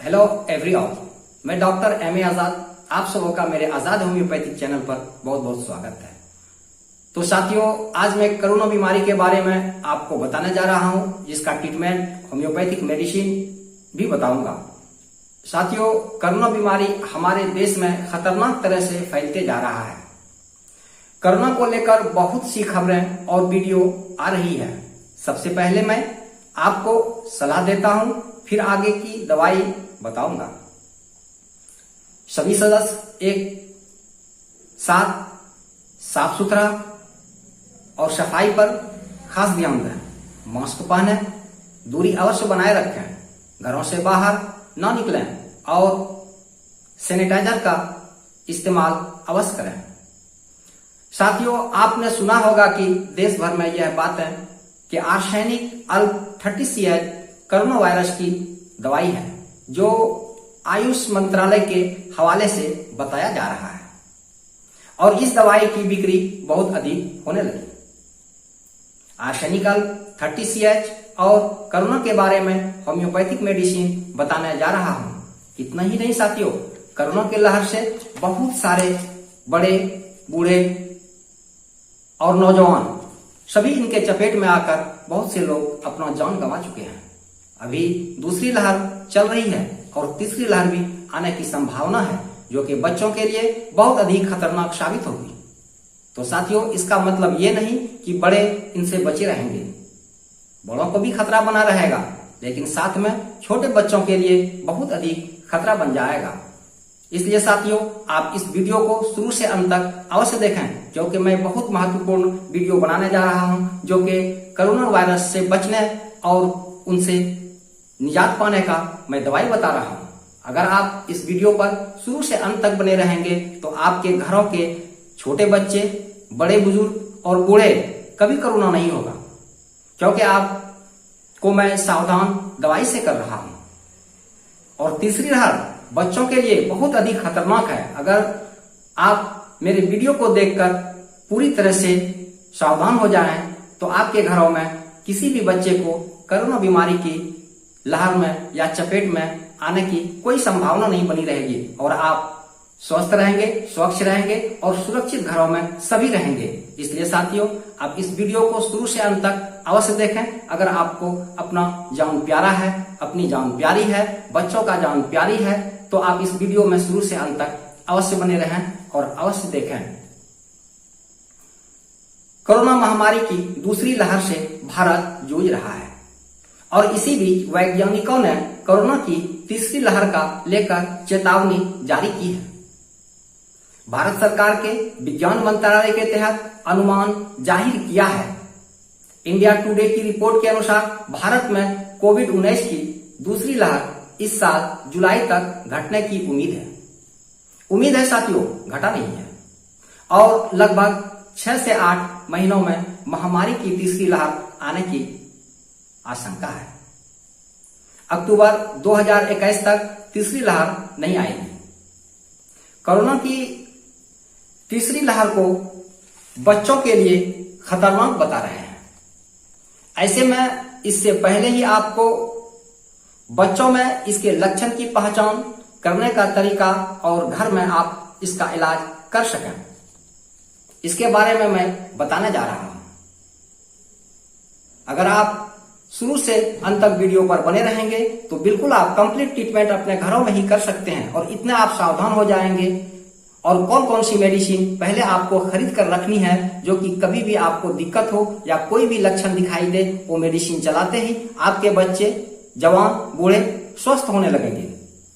Hello everyone, मैं doctor M A आजाद। आप सबों का मेरे आजाद होम्योपैथिक चैनल पर बहुत बहुत स्वागत है। तो साथियों, आज मैं कोरोना बीमारी के बारे में आपको बताने जा रहा हूं, जिसका ट्रीटमेंट होम्योपैथिक मेडिसिन भी बताऊंगा। साथियों, कोरोना बीमारी हमारे देश में खतरनाक तरह से फैलते जा रहा है। कोरोना को लेकर बहुत सी खबरें और वीडियो आ रही है। सबसे पहले मैं आपको सलाह देता हूं, फिर आगे की दवाई बताऊंगा। सभी सदस्य एक साथ साफ सुथरा और सफाई पर खास ध्यान दें। मास्क पहने, दूरी अवश्य बनाए रखें, घरों से बाहर न निकलें और सैनिटाइजर का इस्तेमाल अवश्य करें। साथियों, आपने सुना होगा कि देश भर में यह बात है कि आर्सेनिक अल्प 30 कोरोना वायरस की दवाई है, जो आयुष मंत्रालय के हवाले से बताया जा रहा है और इस दवाई की बिक्री बहुत अधिक होने लगी। आर्सेनिक अल्प 30 और कोरोना के बारे में होम्योपैथिक मेडिसिन बताने जा रहा हूं। इतना ही नहीं साथियों, कोरोना के लहर से बहुत सारे बड़े बूढ़े और नौजवान सभी इनके चपेट में आकर बहुत से लोग अपना जान गंवा चुके हैं। अभी दूसरी लहर चल रही है और तीसरी लहर भी आने की संभावना है, जो कि बच्चों के लिए बहुत अधिक खतरनाक साबित होगी। तो साथियों, इसका मतलब ये नहीं कि बड़े इनसे बचे रहेंगे, बड़ों को भी खतरा बना रहेगा, लेकिन साथ में छोटे बच्चों के लिए बहुत अधिक खतरा बन जाएगा। इसलिए साथियों, आप इस वीडियो को शुरू से अंत तक अवश्य देखें, क्योंकि मैं बहुत महत्वपूर्ण वीडियो बनाने जा रहा हूं, जो कि कोरोना वायरस से बचने और उनसे निजात पाने का मैं दवाई बता रहा हूं। अगर आप इस वीडियो पर शुरू से अंत तक बने रहेंगे तो आपके घरों के छोटे बच्चे, बड़े बुजुर्ग और बूढ़े कभी कोरोना नहीं होगा, क्योंकि आपको मैं सावधान दवाई से कर रहा हूं। और तीसरी लहर बच्चों के लिए बहुत अधिक खतरनाक है। अगर आप मेरे वीडियो को देखकर पूरी तरह से सावधान हो जाएं, तो आपके घरों में किसी भी बच्चे को कोरोना बीमारी की लहर में या चपेट में आने की कोई संभावना नहीं बनी रहेगी और आप स्वस्थ रहेंगे, स्वच्छ रहेंगे और सुरक्षित घरों में सभी रहेंगे। इसलिए साथियों, आप इस वीडियो को शुरू से अंत तक अवश्य देखें। अगर आपको अपना जान प्यारा है, अपनी जान प्यारी है, बच्चों का जान प्यारी है, तो आप इस वीडियो में शुरू से अंत तक अवश्य बने रहें और अवश्य देखें। कोरोना महामारी की दूसरी लहर से भारत जूझ रहा है और इसी बीच वैज्ञानिकों ने कोरोना की तीसरी लहर का लेकर चेतावनी जारी की है। भारत सरकार के विज्ञान मंत्रालय के तहत अनुमान जाहिर किया है। इंडिया टुडे की रिपोर्ट के अनुसार भारत में कोविड-19 की दूसरी लहर इस साल जुलाई तक घटने की उम्मीद है साथियों, घटा नहीं है। और लगभग 6 से 8 महीनों में महामारी की तीसरी लहर आने की आशंका है। अक्टूबर 2021 तक तीसरी लहर नहीं आएगी। कोरोना की तीसरी लहर को बच्चों के लिए खतरनाक बता रहे हैं। ऐसे में इससे पहले ही आपको बच्चों में इसके लक्षण की पहचान करने का तरीका और घर में आप इसका इलाज कर सकें, इसके बारे में मैं बताने जा रहा हूं। अगर आप शुरू से अंत तक वीडियो पर बने रहेंगे तो बिल्कुल आप कंप्लीट ट्रीटमेंट अपने घरों में ही कर सकते हैं और इतने आप सावधान हो जाएंगे। और कौन कौन सी मेडिसिन पहले आपको खरीद कर रखनी है, जो कि कभी भी आपको दिक्कत हो या कोई भी लक्षण दिखाई दे, वो मेडिसिन चलाते ही आपके बच्चे, जवान, बूढ़े स्वस्थ होने लगेंगे।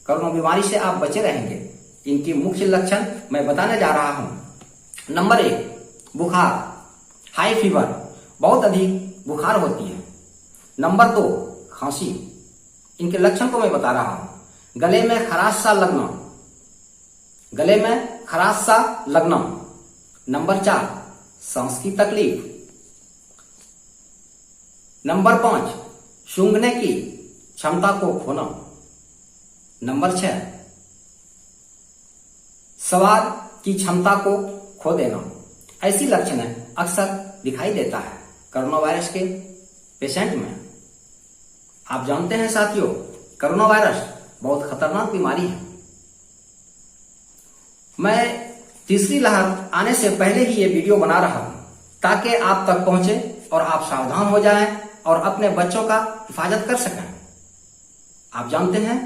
कोरोना बीमारी से आप बचे रहेंगे। इनकी मुख्य लक्षण मैं बताने जा रहा हूं। नंबर 1, बुखार, हाई फीवर, बहुत अधिक बुखार होती है। नंबर 2, खांसी। इनके लक्षण को मैं बता रहा हूं। गले में खराश सा लगना। नंबर 4, सांस की तकलीफ। नंबर 5, सूंघने की क्षमता को खोना। नंबर 6, स्वाद की क्षमता को खो देना। ऐसी लक्षण अक्सर दिखाई देता है कोरोना वायरस के पेशेंट में। आप जानते हैं साथियों, कोरोना वायरस बहुत खतरनाक बीमारी है। मैं तीसरी लहर आने से पहले ही ये वीडियो बना रहा हूं ताकि आप तक पहुंचे और आप सावधान हो जाएं और अपने बच्चों का हिफाजत कर सकें। आप जानते हैं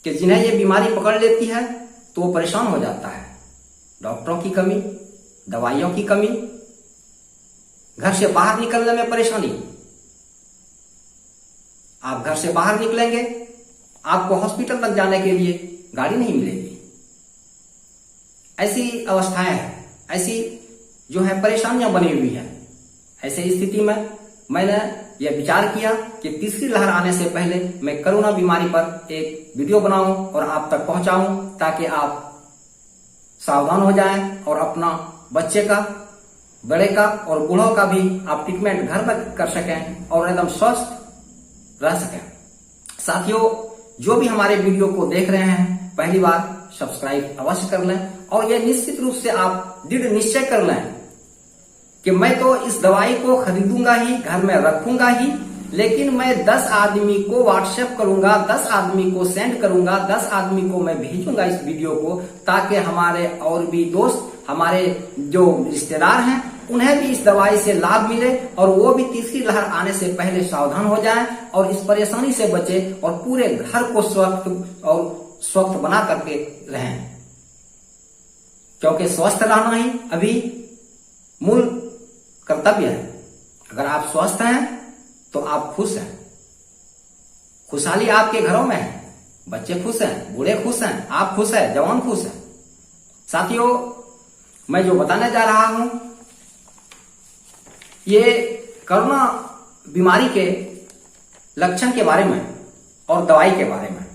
कि जिन्हें ये बीमारी पकड़ लेती है तो वो परेशान हो जाता है। डॉक्टरों की कमी, दवाइयों की कमी, घर से बाहर निकलने में परेशानी। आप घर से बाहर निकलेंगे, आपको हॉस्पिटल तक जाने के लिए गाड़ी नहीं मिलेगी। ऐसी अवस्थाएं हैं, ऐसी जो है परेशानियां बनी हुई है। ऐसे स्थिति में मैंने यह विचार किया कि तीसरी लहर आने से पहले मैं कोरोना बीमारी पर एक वीडियो बनाऊं और आप तक पहुंचाऊं ताकि आप सावधान हो जाएं और अपना बच्चे का, बड़े का और बूढ़ों का भी आप ट्रीटमेंट घर में कर सकें और एकदम स्वस्थ रह सकें। साथियों, जो भी हमारे वीडियो को देख रहे हैं पहली बार सब्सक्राइब अवश्य कर लें और यह निश्चित रूप से आप दृढ़ निश्चय कर लें कि मैं तो इस दवाई को खरीदूंगा ही, घर में रखूंगा ही, लेकिन मैं 10 आदमी को व्हाट्सएप करूंगा, 10 आदमी को सेंड करूंगा, 10 आदमी को मैं भेजूंगा इस वीडियो को, ताकि हमारे और भी दोस्त, हमारे जो रिश्तेदार हैं, उन्हें भी इस दवाई से लाभ मिले और वो भी तीसरी लहर आने से पहले सावधान हो जाएं और इस परेशानी से बचे और पूरे घर को स्वस्थ बना करके रहें। क्योंकि स्वस्थ रहना ही अभी मूल कर्तव्य है। अगर आप स्वस्थ हैं तो आप खुश हैं, खुशहाली आपके घरों में है, बच्चे खुश हैं, बूढ़े खुश हैं, आप खुश हैं, जवान खुश हैं। साथियों, मैं जो बताने जा रहा हूं ये कोरोना बीमारी के लक्षण के बारे में और दवाई के बारे में।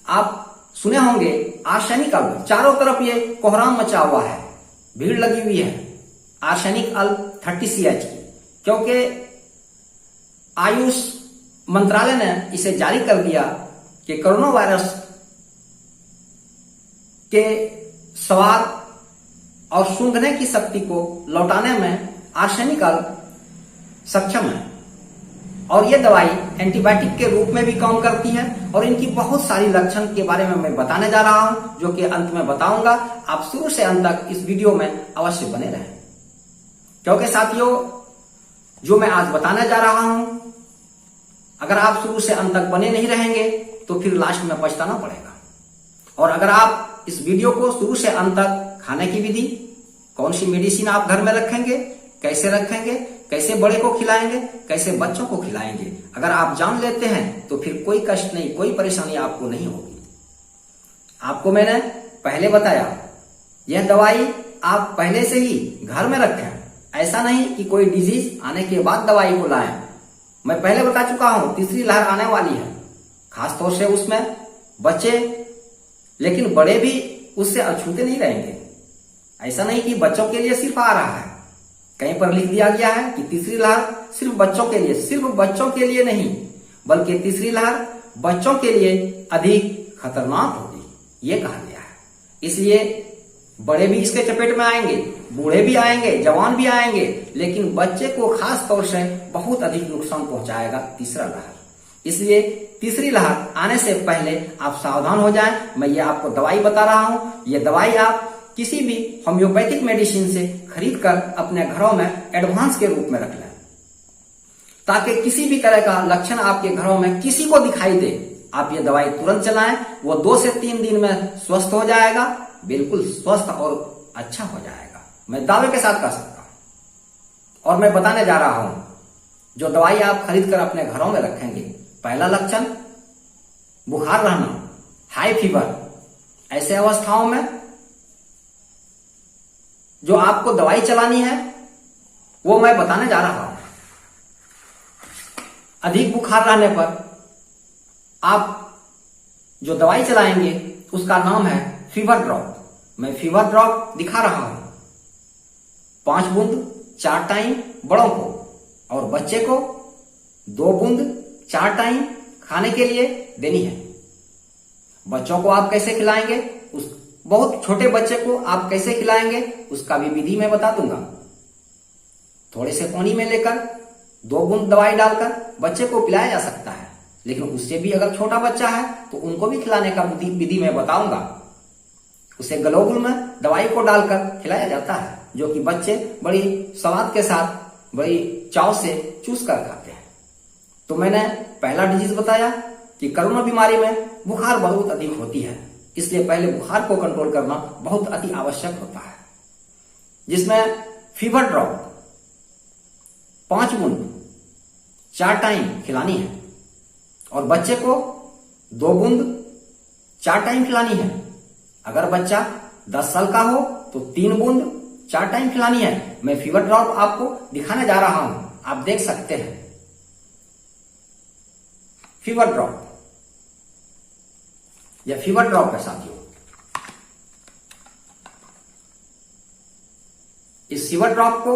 आप सुने होंगे आर्सेनिक अल्ब, चारों तरफ ये कोहराम मचा हुआ है, भीड़ लगी हुई है आर्सेनिक अल्ब 30CH की, क्योंकि आयुष मंत्रालय ने इसे जारी कर दिया कि कोरोना वायरस के स्वाद और सूंघने की शक्ति को लौटाने में आर्सेनिक अल्ब सक्षम है और यह दवाई एंटीबायोटिक के रूप में भी काम करती है और इनकी बहुत सारी लक्षण के बारे में मैं बताने जा रहा हूं, जो कि अंत में बताऊंगा। आप शुरू से अंत तक इस वीडियो में अवश्य बने रहें, क्योंकि साथियों जो मैं आज बताने जा रहा हूं, अगर आप शुरू से अंत तक बने नहीं रहेंगे तो फिर लास्ट में पछताना पड़ेगा। और अगर आप इस वीडियो को शुरू से अंत तक, खाने की विधि, कौन सी मेडिसिन आप घर में रखेंगे, कैसे रखेंगे, कैसे बड़े को खिलाएंगे, कैसे बच्चों को खिलाएंगे, अगर आप जान लेते हैं तो फिर कोई कष्ट नहीं, कोई परेशानी आपको नहीं होगी। आपको मैंने पहले बताया यह दवाई आप पहले से ही घर में रखें, ऐसा नहीं कि कोई डिजीज आने के बाद दवाई को लाएं। मैं पहले बता चुका हूं तीसरी लहर आने वाली है, खासतौर से उसमें बच्चे, लेकिन बड़े भी उससे अछूते नहीं रहेंगे। ऐसा नहीं कि बच्चों के लिए सिर्फ आ रहा है, कहीं पर लिख दिया गया है कि तीसरी लहर सिर्फ बच्चों के लिए, सिर्फ बच्चों के लिए नहीं, बल्कि तीसरी लहर बच्चों के लिए अधिक खतरनाक होगी, ये कहा गया है। इसलिए बड़े भी इसके चपेट में आएंगे, बूढ़े भी आएंगे, जवान भी आएंगे, लेकिन बच्चे को खास तौर से बहुत अधिक नुकसान पहुंचाएगा तीसरा लहर। इसलिए तीसरी लहर आने से पहले आप सावधान हो जाएं। मैं ये आपको दवाई बता रहा हूं, ये दवाई आप किसी भी होम्योपैथिक मेडिसिन से खरीद कर अपने घरों में एडवांस के रूप में रख लें, ताकि किसी भी तरह का लक्षण आपके घरों में किसी को दिखाई दे, आप ये दवाई तुरंत चलाएं। वो 2 से 3 दिन में स्वस्थ हो जाएगा, बिल्कुल स्वस्थ और अच्छा हो जाएगा, मैं दावे के साथ कह सकता हूं। और मैं बताने जा रहा हूं जो दवाई आप खरीद कर अपने घरों में रखेंगे। पहला लक्षण बुखार रहना, हाई फीवर। ऐसे अवस्थाओं में जो आपको दवाई चलानी है वो मैं बताने जा रहा हूं। अधिक बुखार रहने पर आप जो दवाई चलाएंगे उसका नाम है फीवर ड्रॉप। मैं फीवर ड्रॉप दिखा रहा हूं, 5 बूंद 4 टाइम बड़ों को और बच्चे को 2 बूंद 4 टाइम खाने के लिए देनी है। बच्चों को आप कैसे खिलाएंगे, उस बहुत छोटे बच्चे को आप कैसे खिलाएंगे उसका भी विधि मैं बता दूंगा। थोड़े से पानी में लेकर 2 बूंद दवाई डालकर बच्चे को पिलाया जा सकता है। लेकिन उससे भी अगर छोटा बच्चा है तो उनको भी खिलाने का विधि मैं बताऊंगा। उसे ग्लोबुल में दवाई को डालकर खिलाया जाता है, जो कि बच्चे बड़ी स्वाद के साथ बड़ी चाव से चूस कर खाते हैं। तो मैंने पहला डिजीज बताया कि कोरोना बीमारी में बुखार बहुत अधिक होती है, इसलिए पहले बुखार को कंट्रोल करना बहुत अति आवश्यक होता है, जिसमें फीवर ड्रॉप 5 बूंद 4 टाइम खिलानी है और बच्चे को 2 बूंद 4 टाइम खिलानी है। अगर बच्चा 10 साल का हो तो 3 बूंद 4 टाइम खिलानी है। मैं फीवर ड्रॉप आपको दिखाने जा रहा हूं, आप देख सकते हैं। फीवर ड्रॉप, यह फीवर ड्रॉप है साथियों। इस फीवर ड्रॉप को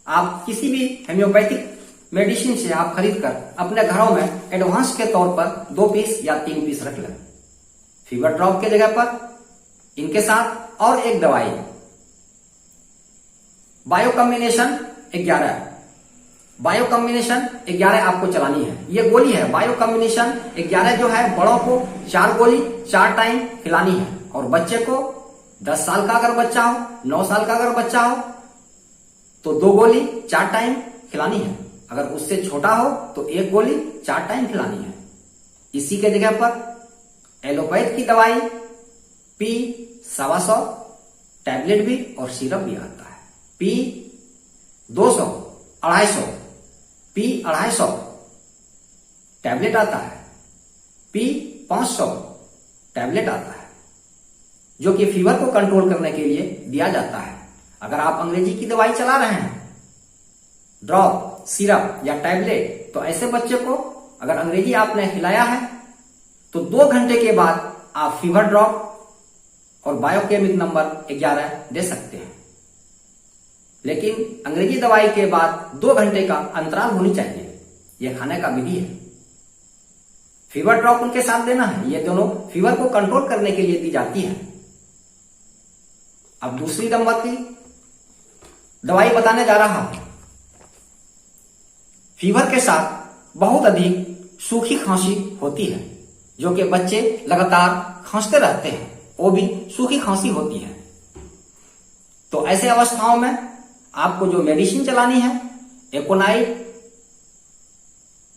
आप किसी भी होम्योपैथिक मेडिसिन से आप खरीद कर अपने घरों में एडवांस के तौर पर 2 पीस या 3 पीस रख लें। फीवर ड्रॉप के जगह पर इनके साथ और एक दवाई बायो कॉम्बिनेशन 11, बायो कॉम्बिनेशन 11 आपको चलानी है। ये गोली है बायो कॉम्बिनेशन 11, जो है बड़ों को 4 गोली 4 टाइम खिलानी है और बच्चे को 10 साल का अगर बच्चा हो, 9 साल का अगर बच्चा हो तो 2 गोली 4 टाइम खिलानी है। अगर उससे छोटा हो तो 1 गोली 4 टाइम खिलानी है। इसी के जगह पर एलोपैथ की दवाई पी 125 टैबलेट भी और सिरप भी आता है। पी 200 250 पी 250 टैबलेट आता है, पी 500 टैबलेट आता है, जो कि फीवर को कंट्रोल करने के लिए दिया जाता है। अगर आप अंग्रेजी की दवाई चला रहे हैं, ड्रॉप, सिरप या टैबलेट, तो ऐसे बच्चे को अगर अंग्रेजी आपने खिलाया है तो 2 घंटे के बाद आप फीवर ड्रॉप और बायोकेमिक नंबर 11 दे सकते हैं। लेकिन अंग्रेजी दवाई के बाद 2 घंटे का अंतराल होनी चाहिए। यह खाने का विधि है। फीवर ड्रॉप उनके साथ देना है। ये दोनों फीवर को कंट्रोल करने के लिए दी जाती है। अब दूसरी नंबर की दवाई बताने जा रहा हूं। फीवर के साथ बहुत अधिक सूखी खांसी होती है, जो कि बच्चे लगातार खांसते रहते हैं, वो भी सूखी खांसी होती है। तो ऐसे अवस्थाओं में आपको जो मेडिसिन चलानी है, एकोनाइट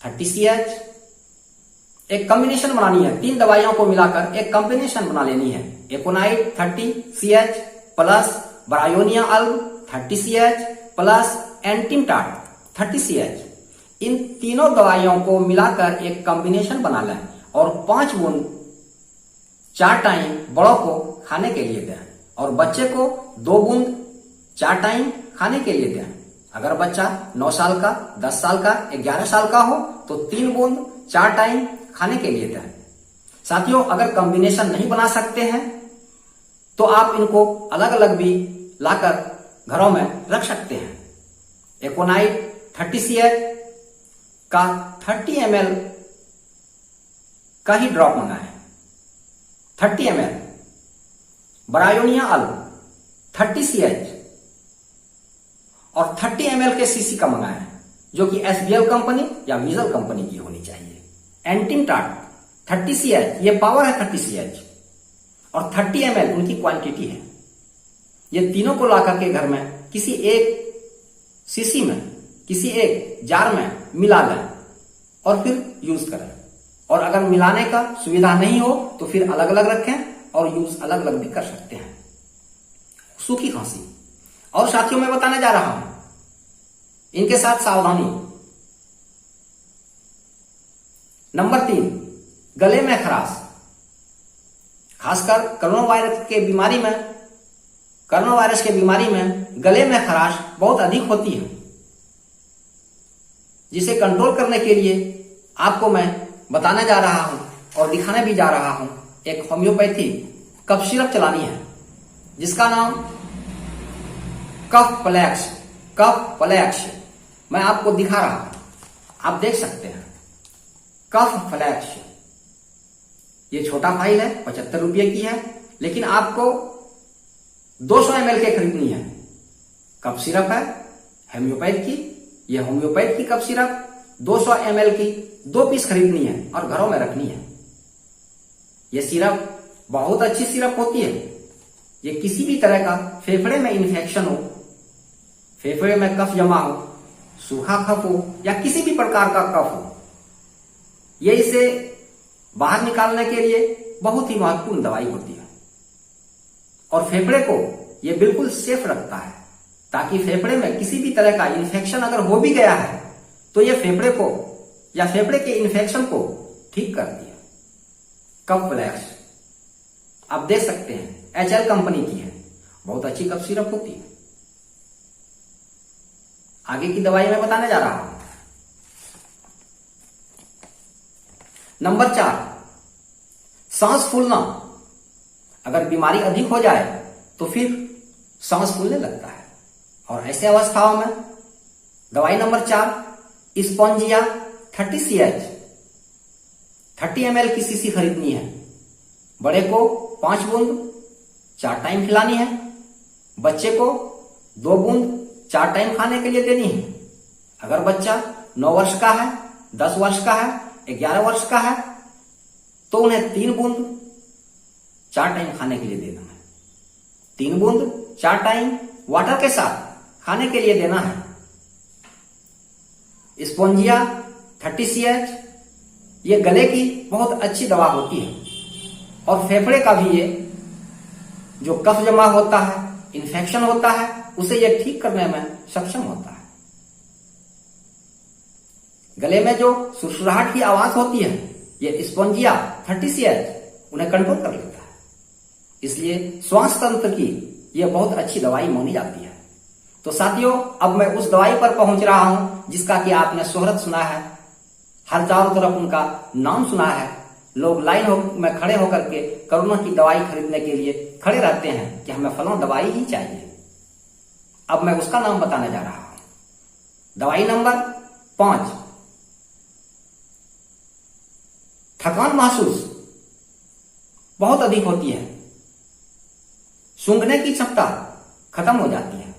30CH, एक कॉम्बिनेशन बनानी है। 3 दवाइयों को मिलाकर एक कॉम्बिनेशन बना लेनी है। Aconite 30CH plus bryonia alb 30CH plus antim tart 30CH, इन तीनों दवाइयों को मिलाकर एक कॉम्बिनेशन बना लें और 5 बूंद 4 टाइम बड़ों को खाने के लिए दें और बच्चे को 2 बूंद 4 टाइम खाने के लिए दें। अगर बच्चा 9 साल का, 10 साल का, 11 साल का हो तो 3 बूंद 4 टाइम खाने के लिए दें। साथियों, अगर कॉम्बिनेशन नहीं बना सकते हैं तो आप इनको अलग अलग भी लाकर घरों में रख सकते हैं। एकोनाइट 30CH का 30 ml का ही ड्रॉप मंगाएं, 30 ml। ब्रायोनिया अल्ब 30CH और 30 ml के सीसी का मंगाएं, जो कि SBL कंपनी या विजल कंपनी की होनी चाहिए। एंटीमटाट 30CH, ये पावर है 30CH और 30 ml उनकी क्वांटिटी है। ये तीनों को लाकर के घर में किसी एक सीसी में, किसी एक जार में मिला लें और फिर यूज करें। और अगर मिलाने का सुविधा नहीं हो तो फिर अलग अलग रखें और यूज अलग अलग भी कर सकते हैं। सूखी खांसी। और साथियों, मैं बताने जा रहा हूं इनके साथ सावधानी। नंबर 3, गले में खराश। खासकर कोरोना वायरस के बीमारी में गले में खराश बहुत अधिक होती है, जिसे कंट्रोल करने के लिए आपको मैं बताने जा रहा हूं और दिखाने भी जा रहा हूं। एक होम्योपैथी कफ सिरप चलानी है, जिसका नाम कफ फ्लैक्स मैं आपको दिखा रहा हूं, आप देख सकते हैं। कफ फ्लैक्स, ये छोटा फाइल है, 75 रुपये की है, लेकिन आपको 200 ml के खरीदनी है। कफ सिरप है होम्योपैथ की, यह होम्योपैथ की कफ सिरप 200 ml की 2 पीस खरीदनी है और घरों में रखनी है। ये सिरप बहुत अच्छी सिरप होती है। ये किसी भी तरह का फेफड़े में इन्फेक्शन हो, फेफड़े में कफ जमा हो, सूखा कफ हो या किसी भी प्रकार का कफ हो, ये इसे बाहर निकालने के लिए बहुत ही महत्वपूर्ण दवाई होती है। और फेफड़े को ये बिल्कुल सेफ रखता है, ताकि फेफड़े में किसी भी तरह का इन्फेक्शन अगर हो भी गया है तो ये फेफड़े को या फेफड़े के इन्फेक्शन को ठीक करती है। कफ फ्लैक्स आप देख सकते हैं, HL कंपनी की है, बहुत अच्छी कफ सिरप होती है। आगे की दवाई मैं बताने जा रहा हूं। नंबर 4, सांस फूलना। अगर बीमारी अधिक हो जाए तो फिर सांस फूलने लगता है, और ऐसे अवस्थाओं में दवाई नंबर 4 स्पॉन्जिया 30 CH 30 ml की शीशी खरीदनी है। बड़े को 5 बूंद 4 टाइम खिलानी है, बच्चे को 2 बूंद 4 टाइम खाने के लिए देनी है। अगर बच्चा 9 वर्ष का है, 10 वर्ष का है, 11 वर्ष का है तो उन्हें 3 बूंद 4 टाइम खाने के लिए देना है। 3 बूंद 4 टाइम वाटर के साथ खाने के लिए देना है। स्पॉन्जिया 30 CH ये गले की बहुत अच्छी दवा होती है, और फेफड़े का भी ये जो कफ जमा होता है, इन्फेक्शन होता है, उसे ये ठीक करने में सक्षम होता है। गले में जो सुरसुराहट की आवाज होती है, ये स्पॉन्जिया 30 CH उन्हें कंट्रोल कर लेता है। इसलिए श्वास तंत्र की यह बहुत अच्छी दवाई मानी जाती है। तो साथियों, अब मैं उस दवाई पर पहुंच रहा हूं जिसका कि आपने शोहरत सुना है, हर चारों तरफ उनका नाम सुना है। लोग लाइन में खड़े होकर के कोरोना की दवाई खरीदने के लिए खड़े रहते हैं कि हमें फलां दवाई ही चाहिए। अब मैं उसका नाम बताने जा रहा हूं। दवाई नंबर 5, थकान महसूस बहुत अधिक होती है, सूंघने की क्षमता खत्म हो जाती है।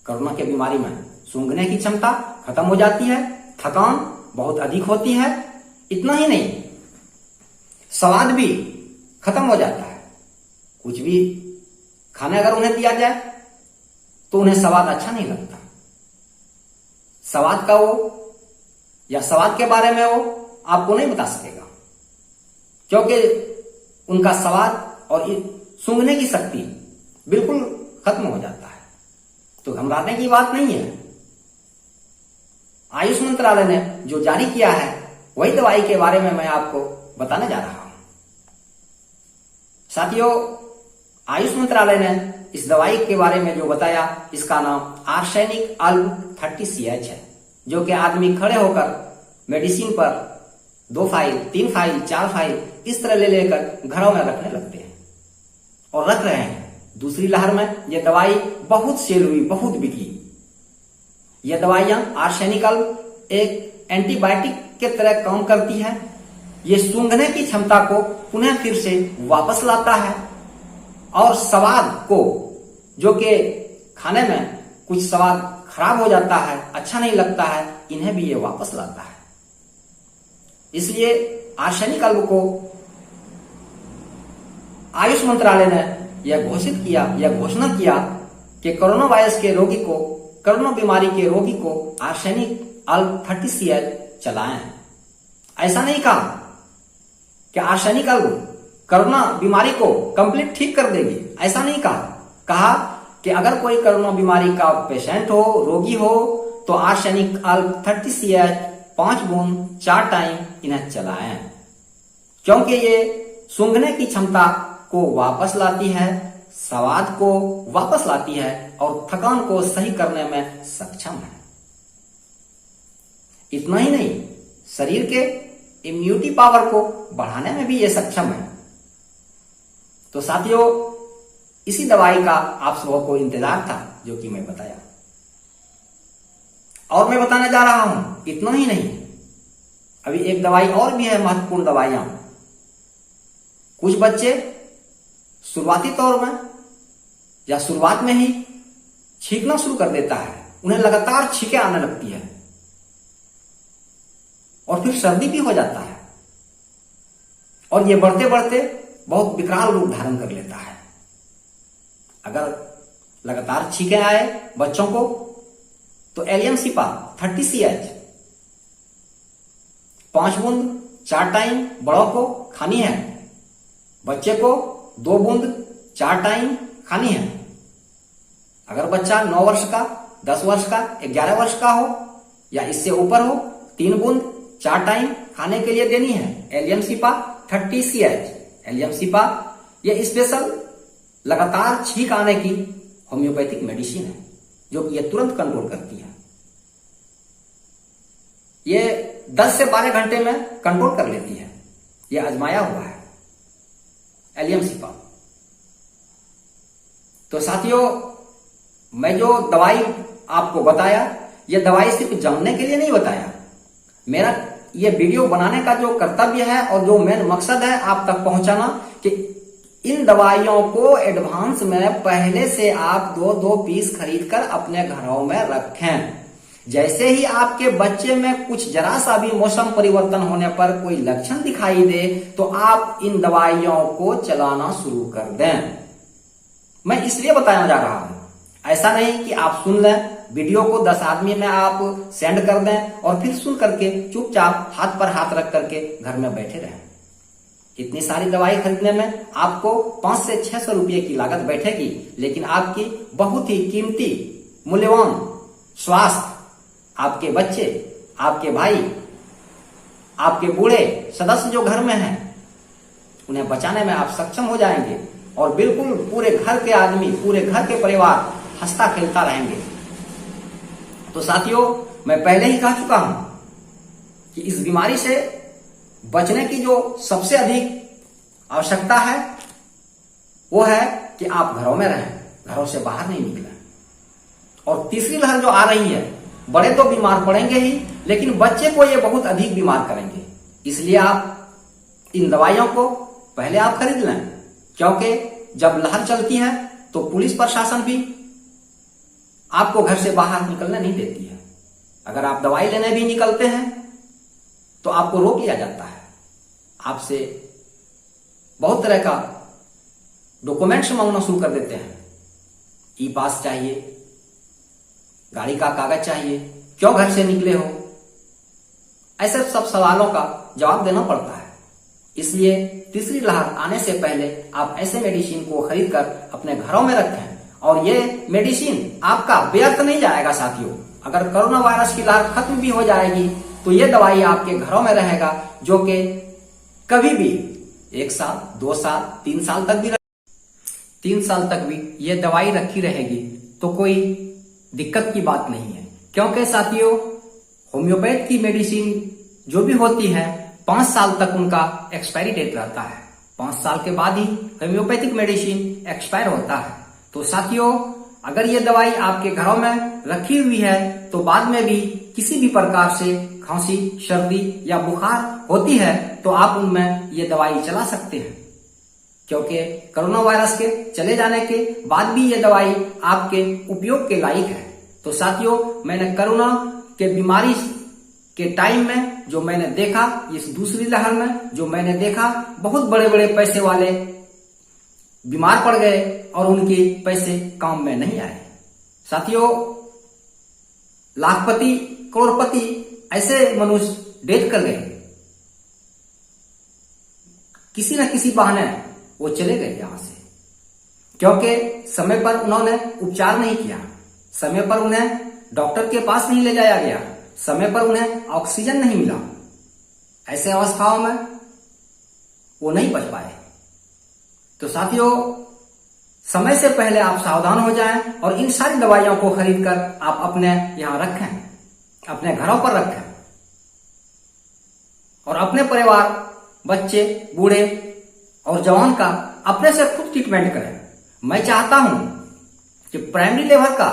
कोरोना की बीमारी में सूंघने की क्षमता खत्म हो जाती है, थकान बहुत अधिक होती है। इतना ही नहीं, स्वाद भी खत्म हो जाता है। कुछ भी खाना अगर उन्हें दिया जाए तो उन्हें स्वाद अच्छा नहीं लगता। स्वाद का वो या स्वाद के बारे में वो आपको नहीं बता सकेगा, क्योंकि उनका स्वाद और सूंघने की शक्ति बिल्कुल खत्म हो जाता है। तो घबराने की बात नहीं है। आयुष मंत्रालय ने जो जारी किया है वही दवाई के बारे में मैं आपको बताने जा रहा हूं। साथियों, आयुष मंत्रालय ने इस दवाई के बारे में जो बताया, इसका नाम आर्सेनिक अल्ब 30 CH है, जो कि आदमी खड़े होकर मेडिसिन पर 2 फाइल, 3 फाइल, 4 फाइल इस तरह ले लेकर घरों में रखने लगते हैं और रख रहे हैं। दूसरी लहर में यह दवाई बहुत सेल हुई, बहुत बिकी। यह दवाइयां आर्सेनिक अल्ब एक एंटीबायोटिक के तरह काम करती है। ये सूंघने की क्षमता को पुनः फिर से वापस लाता है, और स्वाद को, जो कि खाने में कुछ स्वाद खराब हो जाता है, अच्छा नहीं लगता है, इन्हें भी ये वापस लाता है। इसलिए आर्सेनिक अल्ब को आयुष मंत्रालय ने यह घोषणा किया कि कोरोना वायरस के रोगी को, कोरोना बीमारी के रोगी को आर्सेनिक अल्ब 30 CH चलाएं। ऐसा नहीं कहा कि आर्सेनिक अल्ब कोरोना बीमारी को कंप्लीट ठीक कर देगी, ऐसा नहीं कहा कि अगर कोई कोरोना बीमारी का पेशेंट हो, रोगी हो, तो आर्सेनिक अल्ब 30 CH 5 बूंद 4 टाइम इन्हें चलाएं, क्योंकि ये सूंघने की क्षमता को वापस लाती है, स्वाद को वापस लाती है और थकान को सही करने में सक्षम है। इतना ही नहीं, शरीर के इम्यूनिटी पावर को बढ़ाने में भी ये सक्षम है। तो साथियों, इसी दवाई का आप सबों को इंतजार था जो कि मैं बताया, और मैं बताने जा रहा हूं। इतना ही नहीं, अभी एक दवाई और भी है, महत्वपूर्ण दवाइयां। कुछ बच्चे शुरुआती तौर में या शुरुआत में ही छींकना शुरू कर देता है, उन्हें लगातार छींकें आने लगती है। और फिर सर्दी भी हो जाता है, और ये बढ़ते बढ़ते बहुत विकराल रूप धारण कर लेता है। अगर लगातार छींकें आए बच्चों को तो एलियम सिपा 30 CH 5 बूंद 4 टाइम बड़ों को खानी है, बच्चे को 2 बूंद 4 टाइम खानी है। अगर बच्चा 9 वर्ष का, 10 वर्ष का, 11 वर्ष का हो या इससे ऊपर हो, 3 बूंद 4 टाइम खाने के लिए देनी है। Allium सिपा 30 CH। एलियम सिपा ये स्पेशल लगातार छींक आने की होम्योपैथिक मेडिसिन है, जो कि ये तुरंत कंट्रोल करती है। ये 10 से 12 घंटे में कंट्रोल कर लेती है। ये आजमाया हुआ है एलियम सिपा। तो साथियों, मैं जो दवाई आपको बताया, ये दवाई सिर्फ जानने के लिए नहीं बताया। मेरा ये वीडियो बनाने का जो कर्तव्य है और जो मेन मकसद है आप तक पहुंचाना, कि इन दवाइयों को एडवांस में पहले से आप 2-2 पीस खरीद कर अपने घरों में रखें। जैसे ही आपके बच्चे में कुछ जरा सा भी मौसम परिवर्तन होने पर कोई लक्षण दिखाई दे, तो आप इन दवाइयों को चलाना शुरू कर दें। मैं इसलिए बताना जा रहा हूं, ऐसा नहीं कि आप सुन लें, वीडियो को 10 आदमी में आप सेंड कर दें और फिर सुन करके चुपचाप हाथ पर हाथ रख करके घर में बैठे रहें। इतनी सारी दवाई खरीदने में आपको 500 से 600 रुपये की लागत बैठेगी, लेकिन आपकी बहुत ही कीमती मूल्यवान स्वास्थ्य, आपके बच्चे, आपके भाई, आपके बूढ़े सदस्य जो घर में हैं, उन्हें बचाने में आप सक्षम हो जाएंगे और बिल्कुल पूरे घर के आदमी, पूरे घर के परिवार हंसता खेलता रहेंगे। तो साथियों, मैं पहले ही कह चुका हूं कि इस बीमारी से बचने की जो सबसे अधिक आवश्यकता है वो है कि आप घरों में रहें, घरों से बाहर नहीं निकलें। और तीसरी लहर जो आ रही है, बड़े तो बीमार पड़ेंगे ही, लेकिन बच्चे को ये बहुत अधिक बीमार करेंगे। इसलिए आप इन दवाइयों को पहले आप खरीद लें, क्योंकि जब लहर चलती है तो पुलिस प्रशासन भी आपको घर से बाहर निकलने नहीं देती है। अगर आप दवाई लेने भी निकलते हैं तो आपको रोक लिया जाता है, आपसे बहुत तरह का डॉक्यूमेंट्स मांगना शुरू कर देते हैं। ई पास चाहिए, गाड़ी का कागज चाहिए, क्यों घर से निकले हो, ऐसे सब सवालों का जवाब देना पड़ता है। इसलिए तीसरी लहर आने से पहले आप ऐसे मेडिसिन को खरीद कर अपने घरों में रखें, और ये मेडिसिन आपका व्यर्थ नहीं जाएगा साथियों। अगर कोरोना वायरस की लहर खत्म भी हो जाएगी तो ये दवाई आपके घरों में रहेगा, जो कि कभी भी 1 साल, 2 साल, 3 साल तक भी 3 साल तक भी ये दवाई रखी रहेगी, तो कोई दिक्कत की बात नहीं है। क्योंकि साथियों, होम्योपैथ की मेडिसिन जो भी होती है 5 साल तक उनका एक्सपायरी डेट रहता है। 5 साल के बाद ही होम्योपैथिक मेडिसिन एक्सपायर होता है। तो साथियों, अगर ये दवाई आपके घरों में रखी हुई है तो बाद में भी किसी भी प्रकार से खांसी, सर्दी या बुखार होती है तो आप उनमें ये दवाई चला सकते हैं, क्योंकि कोरोना वायरस के चले जाने के बाद भी ये दवाई आपके उपयोग के लायक है। तो साथियों, मैंने कोरोना के बीमारी के टाइम में जो मैंने देखा, इस दूसरी लहर में जो मैंने देखा, बहुत बड़े बड़े पैसे वाले बीमार पड़ गए और उनके पैसे काम में नहीं आए। साथियों, लाखपति, करोड़पति ऐसे मनुष्य डेथ कर गए, किसी न किसी बहाने वो चले गए यहां से, क्योंकि समय पर उन्होंने उपचार नहीं किया, समय पर उन्हें डॉक्टर के पास नहीं ले जाया गया, समय पर उन्हें ऑक्सीजन नहीं मिला। ऐसे अवस्थाओं में वो नहीं बच पाए। तो साथियों, समय से पहले आप सावधान हो जाएं और इन सारी दवाइयों को खरीदकर आप अपने यहां रखें, अपने घरों पर रखें, और अपने परिवार, बच्चे, बूढ़े और जवान का अपने से खुद ट्रीटमेंट करें। मैं चाहता हूं कि प्राइमरी लेवल का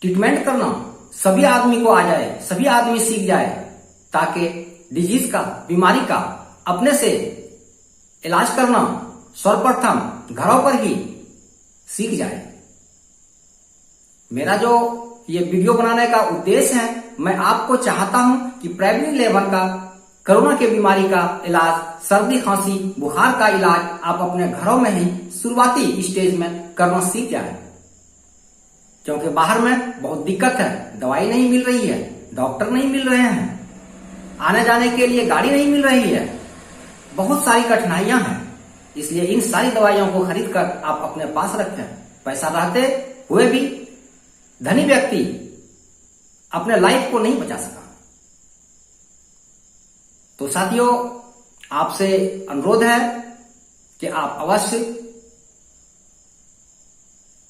ट्रीटमेंट करना सभी आदमी को आ जाए, सभी आदमी सीख जाए, ताकि डिजीज का, बीमारी का अपने से इलाज करना सर्वप्रथम घरों पर ही सीख जाए। मेरा जो ये वीडियो बनाने का उद्देश्य है, मैं आपको चाहता हूं कि प्रेग्नेंट लेबर का कोरोना की बीमारी का इलाज, सर्दी खांसी बुखार का इलाज आप अपने घरों में ही शुरुआती स्टेज में करना सीख जाए। क्योंकि बाहर में बहुत दिक्कत है, दवाई नहीं मिल रही है, डॉक्टर नहीं मिल रहे हैं, आने जाने के लिए गाड़ी नहीं मिल रही है, बहुत सारी कठिनाइयां हैं। इसलिए इन सारी दवाइयों को खरीद कर आप अपने पास रखें। पैसा रहते हुए भी धनी व्यक्ति अपने लाइफ को नहीं बचा सका। तो साथियों, आपसे अनुरोध है कि आप अवश्य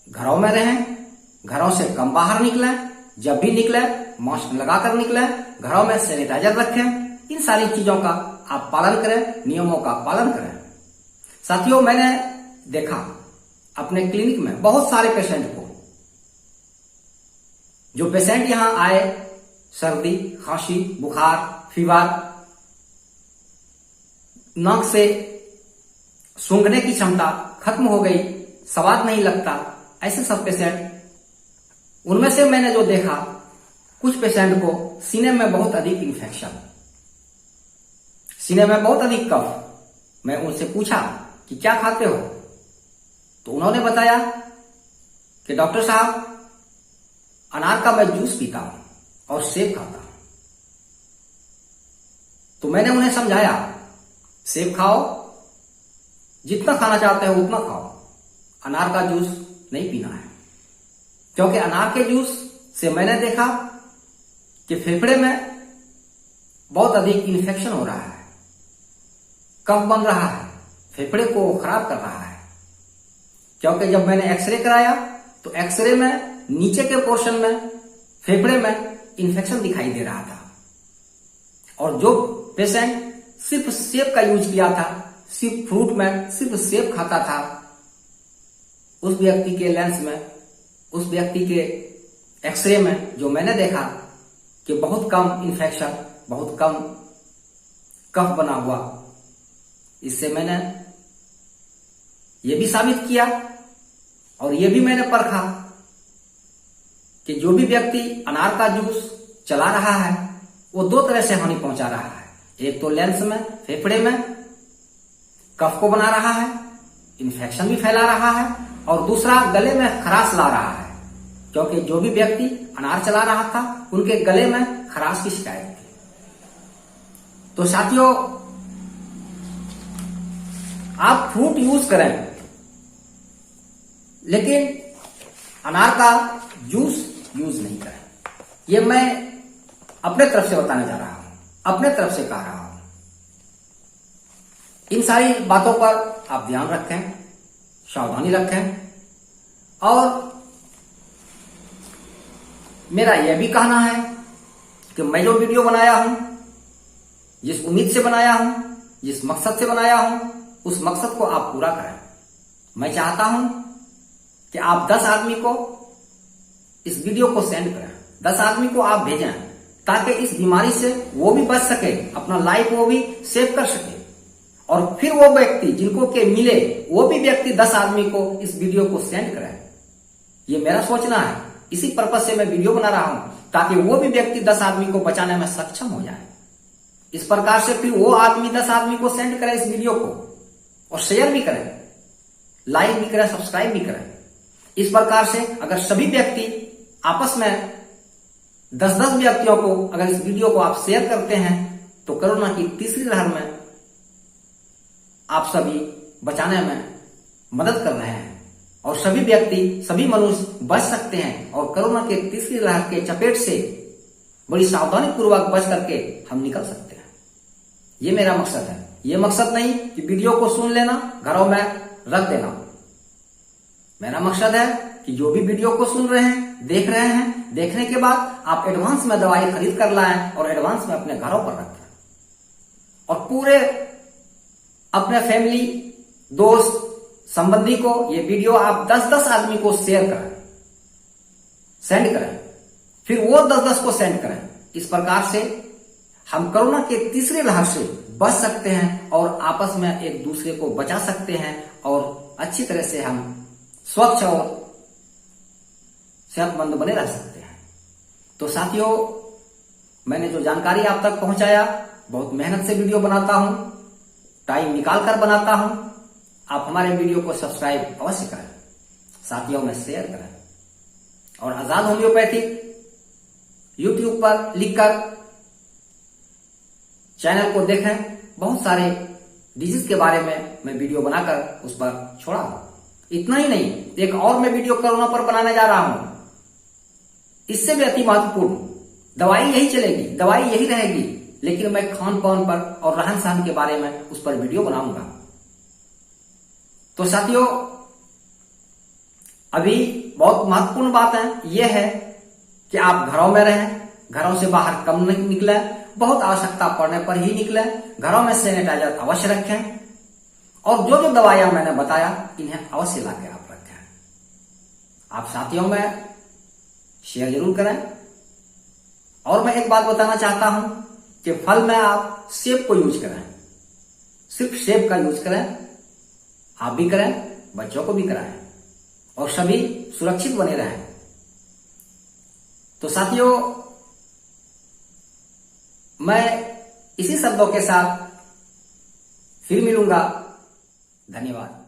घरों में रहें, घरों से कम बाहर निकलें, जब भी निकलें मास्क लगाकर निकलें, घरों में सैनिटाइजर रखें। इन सारी चीजों का आप पालन करें, नियमों का पालन करें। साथियों, मैंने देखा अपने क्लिनिक में बहुत सारे पेशेंट को, जो पेशेंट यहां आए सर्दी खांसी बुखार फीवर, नाक से सूंघने की क्षमता खत्म हो गई, स्वाद नहीं लगता, ऐसे सब पेशेंट। उनमें से मैंने जो देखा, कुछ पेशेंट को सीने में बहुत अधिक इन्फेक्शन, सीने में बहुत अधिक कफ। मैं उनसे पूछा कि क्या खाते हो, तो उन्होंने बताया कि डॉक्टर साहब, अनार का मैं जूस पीता हूं और सेब खाता हूं। तो मैंने उन्हें समझाया, सेब खाओ, जितना खाना चाहते हो उतना खाओ, अनार का जूस नहीं पीना है। क्योंकि अनार के जूस से मैंने देखा कि फेफड़े में बहुत अधिक इन्फेक्शन हो रहा है, कफ बन रहा है, फेफड़े को खराब कर रहा है। क्योंकि जब मैंने एक्सरे कराया तो एक्सरे में नीचे के पोर्शन में फेफड़े में इन्फेक्शन दिखाई दे रहा था। और जो पेशेंट सिर्फ सेब का यूज किया था, सिर्फ फ्रूट में सिर्फ सेब खाता था, उस व्यक्ति के लेंस में, उस व्यक्ति के एक्सरे में जो मैंने देखा कि बहुत कम इन्फेक्शन, बहुत कम कफ बना हुआ। इससे मैंने ये भी साबित किया और ये भी मैंने परखा कि जो भी व्यक्ति अनार का जूस चला रहा है वो दो तरह से हानि पहुंचा रहा है। एक तो लेंस में, फेफड़े में कफ को बना रहा है, इन्फेक्शन भी फैला रहा है, और दूसरा गले में खराश ला रहा है। क्योंकि जो भी व्यक्ति अनार चला रहा था उनके गले में खराश की शिकायत थी। तो साथियों, आप फ्रूट यूज करें, लेकिन अनार का जूस यूज नहीं करें। ये मैं अपने तरफ से बताने जा रहा हूं, अपने तरफ से कह रहा हूं। इन सारी बातों पर आप ध्यान रखें, सावधानी रखें। और मेरा यह भी कहना है कि मैं जो वीडियो बनाया हूं, जिस उम्मीद से बनाया हूं, जिस मकसद से बनाया हूं, उस मकसद को आप पूरा करें। मैं चाहता हूं कि आप 10 आदमी को इस वीडियो को सेंड करें, 10 आदमी को आप भेजें, ताकि इस बीमारी से वो भी बच सके, अपना लाइफ वो भी सेव कर सके। और फिर वो व्यक्ति जिनको के मिले, वो भी व्यक्ति 10 आदमी को इस वीडियो को सेंड करें। ये मेरा सोचना है, इसी पर्पज से मैं वीडियो बना रहा हूं, ताकि वो भी व्यक्ति 10 आदमी को बचाने में सक्षम हो जाए। इस प्रकार से फिर वो आदमी 10 आदमी को सेंड करे इस वीडियो को, और शेयर भी करें, लाइक भी करें, सब्सक्राइब भी करें। इस प्रकार से अगर सभी व्यक्ति आपस में 10-10 व्यक्तियों को अगर इस वीडियो को आप शेयर करते हैं, तो कोरोना की तीसरी लहर में आप सभी बचाने में मदद कर रहे हैं, और सभी व्यक्ति, सभी मनुष्य बच सकते हैं, और कोरोना के तीसरी लहर के चपेट से बड़ी सावधानी पूर्वक बच करके हम निकल सकते हैं। ये मेरा मकसद है। ये मकसद नहीं कि वीडियो को सुन लेना, घरों में रख देना। मेरा मकसद है कि जो भी वीडियो को सुन रहे हैं, देख रहे हैं, देखने के बाद आप एडवांस में दवाई खरीद कर लाएं और एडवांस में अपने घरों पर रखें, और पूरे अपने फैमिली, दोस्त, संबंधी को ये वीडियो आप 10-10 आदमी को शेयर करें, सेंड करें, फिर वो 10-10 को सेंड करें। इस प्रकार से हम कोरोना के तीसरी लहर से बच सकते हैं और आपस में एक दूसरे को बचा सकते हैं, और अच्छी तरह से हम स्वच्छ और सेहतमंद बने रह सकते हैं। तो साथियों, मैंने जो जानकारी आप तक पहुंचाया, बहुत मेहनत से वीडियो बनाता हूं, टाइम निकाल कर बनाता हूं। आप हमारे वीडियो को सब्सक्राइब अवश्य करें, साथियों में शेयर करें और आजाद होम्योपैथिक यूट्यूब पर लिखकर चैनल को देखें। बहुत सारे डिजीज के बारे में मैं वीडियो बनाकर उस पर छोड़ा हूं। इतना ही नहीं, एक और मैं वीडियो कोरोना पर बनाने जा रहा हूं, इससे भी अति महत्वपूर्ण। दवाई यही चलेगी, दवाई यही रहेगी, लेकिन मैं खान पान पर और रहन सहन के बारे में उस पर वीडियो बनाऊंगा। तो साथियों, अभी बहुत महत्वपूर्ण बात है यह है कि आप घरों में रहें, घरों से बाहर कम नहीं निकले, बहुत आवश्यकता पड़ने पर ही निकले, घरों में सैनिटाइजर अवश्य रखें और जो जो दवाइयां मैंने बताया इन्हें अवश्य लाके आप रखें। आप साथियों में शेयर जरूर करें। और मैं एक बात बताना चाहता हूं कि फल में आप सेब को यूज करें, सिर्फ सेब का यूज करें। आप भी करें, बच्चों को भी कराएं और सभी सुरक्षित बने रहें। तो साथियों, मैं इसी शब्दों के साथ फिर मिलूंगा। धन्यवाद।